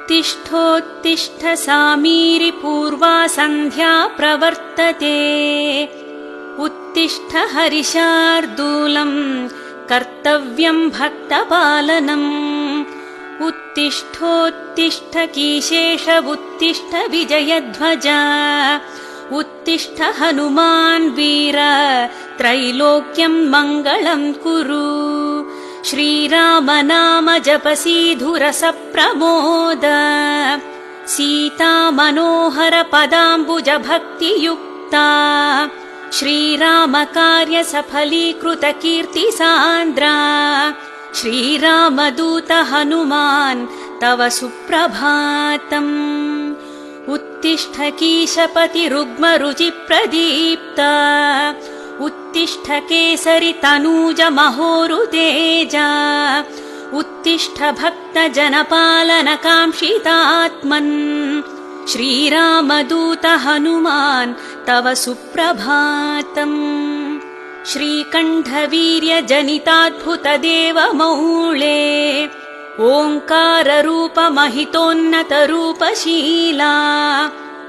उत्तिष्ठोत्तिष्ठ सामीरि पूर्वा सन्ध्या प्रवर्तते। उत्तिष्ठ हरिशार्दूलम् कर्तव्यं भक्तपालनम्। उत्तिष्ठोत्तिष्ठ कीशेष उत्तिष्ठ विजयध्वज। उत्तिष्ठ हनुमान् वीर त्रैलोक्यं मङ्गलं कुरु। श्रीराम नाम जपसि धुरसप्रमोद। सीता मनोहर पदाम्बुज भक्तियुक्ता। श्रीराम कार्य सफलीकृत कीर्ति सान्द्रा। श्रीरामदूत हनुमान् तव सुप्रभातम्। उत्तिष्ठ कीशपति रुग्म रुचि प्रदीप्त। उत्तिष्ठ केसरि तनूज महोरुतेज। उत्तिष्ठ भक्त जनपालन काङ्क्षितात्मन्। श्रीरामदूत हनुमान् तव सुप्रभातम्। श्रीकण्ठवीर्य जनिताद्भुत देवमौळे। ओङ्कार रूप महितोन्नत रूपशीला।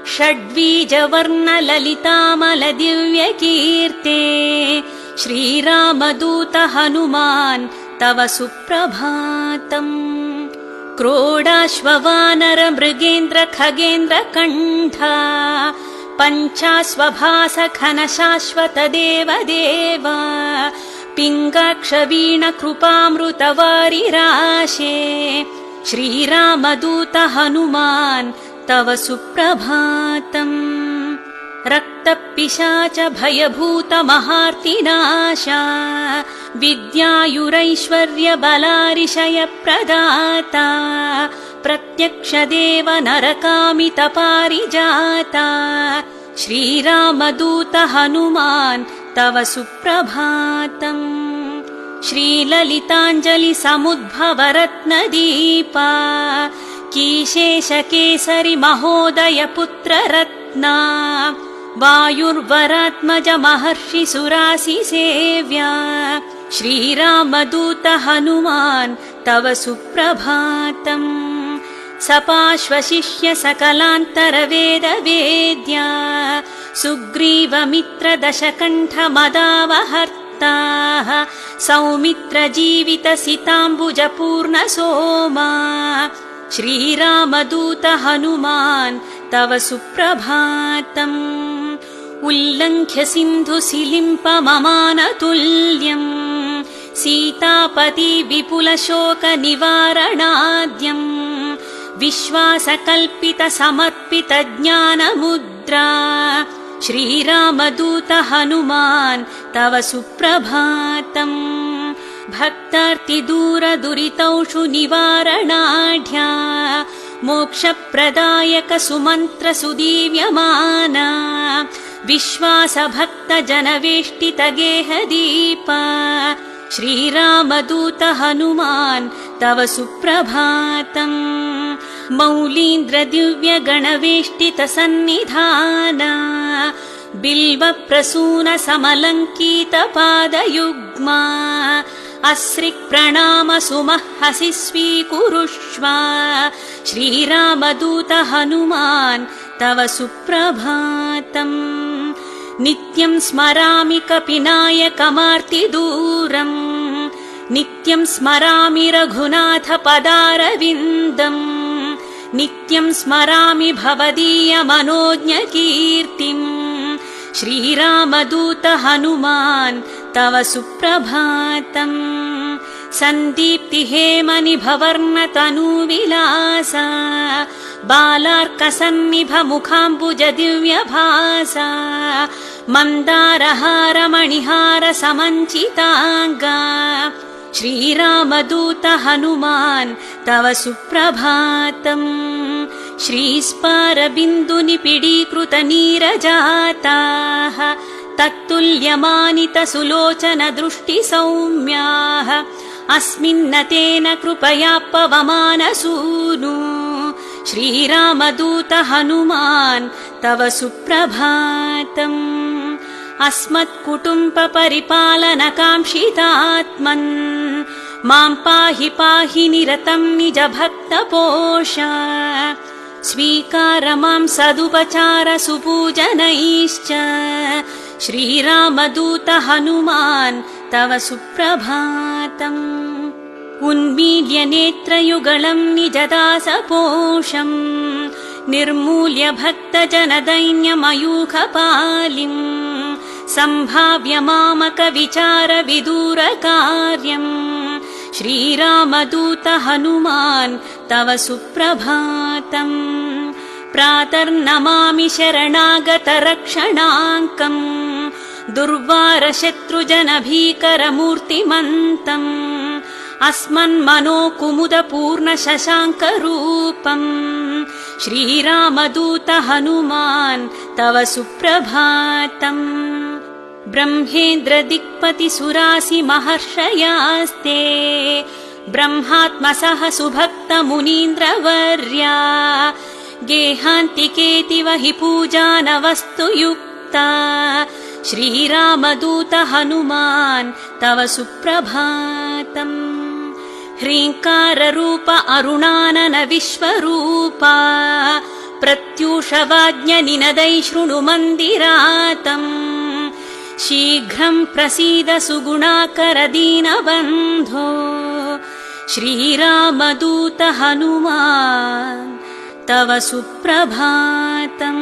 षड्वीजवर्ण ललितामल दिव्य कीर्ते। श्रीरामदूत हनुमान् तव सुप्रभातम्। क्रोडाश्ववानर मृगेन्द्र खगेन्द्र कण्ठा। पञ्चाश्वभास घन शाश्वत देवदेव। पिङ्गाक्ष वीण कृपामृत वारिराशे। श्रीरामदूत हनुमान् तव सुप्रभातम्। रक्तपिशाच भयभूत महार्तिनाशा। विद्यायुरैश्वर्य बलारिशय प्रदाता। प्रत्यक्ष देव नरकामित पारिजाता। श्रीरामदूत हनुमान् तव सुप्रभातम्। श्रीललिताञ्जलि समुद्भव रत्नदीपा। कीशेष केसरि महोदय पुत्र रत्ना। वायुर्वरात्मज महर्षि सुरासि सेव्या। श्रीरामदूत हनुमान् तव सुप्रभातम्। सपाश्वशिष्य सकलान्तर वेद वेद्या। सुग्रीवमित्र दशकण्ठ मदावहर्ता। सौमित्र जीवित सिताम्बुज पूर्ण सोमा। श्रीरामदूत हनुमान् तव सुप्रभातम्। उल्लङ्घ्य सिन्धु सिलिम्प ममानतुल्यम्। सीतापति विपुल शोक निवारणाद्यम्। विश्वासकल्पित समर्पित ज्ञानमुद्रा। श्रीरामदूत हनुमान् तव सुप्रभातम्। भक्तार्ति दूर दुरितौषु निवारणाढ्या। मोक्षप्रदायक सुमन्त्र सुदीव्यमाना। विश्वास भक्त जनवेष्टित गेहदीपा। श्रीरामदूत हनुमान् तव सुप्रभातम्। मौलीन्द्र दिव्य गणवेष्टित सन्निधाना। बिल्व प्रसून समलङ्कित पादयुग्मा। अस्रिक् प्रणाम सुमहसि स्वीकुरुष्व। श्रीरामदूत हनुमान् तव सुप्रभातम्। नित्यं स्मरामि कपिनायकमार्तिदूरम्। नित्यं स्मरामि रघुनाथ पदारविन्दम्। नित्यं स्मरामि भवदीय मनोज्ञ कीर्तिम्। श्रीरामदूत हनुमान् तव सुप्रभातम्। सन्दीप्ति हेमनिभवर्ण तनूविलासा। बालार्कसन्निभ मुखाम्बुज दिव्यभासा। मन्दारहार मणिहार समञ्चिताङ्गा। श्रीरामदूत हनुमान् तव सुप्रभातम्। श्रीस्पारबिन्दुनिपीडीकृत नीरजाताः। तत्तुल्यमानित सुलोचन दृष्टि सौम्याः। अस्मिन्नतेन कृपया पवमानसूनु। श्रीरामदूत हनुमान् तव सुप्रभातम्। अस्मत्कुटुम्ब परिपालन काङ्क्षितात्मन्। मां पाहि पाहि निरतं निज भक्तपोष स्वीकार मां सदुपचार सुपूजनैश्च श्रीरामदूत हनुमान् तव सुप्रभातम् उन्मील्य नेत्रयुगलं निजदासपोषम् निर्मूल्य भक्तजनदैन्यमयूखपालिम् सम्भाव्य मामकविचार विदूरकार्यम् श्रीरामदूत हनुमान् तव सुप्रभातम् प्रातर्नमामि शरणागतरक्षणाङ्कम् दुर्वारशत्रुजनभीकरमूर्तिमन्तम् अस्मन्मनो कुमुदपूर्णशशाङ्करूपम् श्रीरामदूत हनुमान् तव सुप्रभातम् ब्रह्मेन्द्रदिक्पतिसुरासि महर्षयास्ते ब्रह्मात्मसः सुभक्तमुनीन्द्रवर्या गेहान्तिकेतिव हि पूजानवस्तु युक्ता श्रीरामदूत हनुमान् तव सुप्रभातम् ह्रीङ्काररूप अरुणानन विश्वरूपा प्रत्यूषवाज्ञनिनदै शृणु मन्दिरातम् शीघ्रं प्रसीद सुगुणाकर दीनबन्धो श्रीरामदूत हनुमान् तव सुप्रभातम्।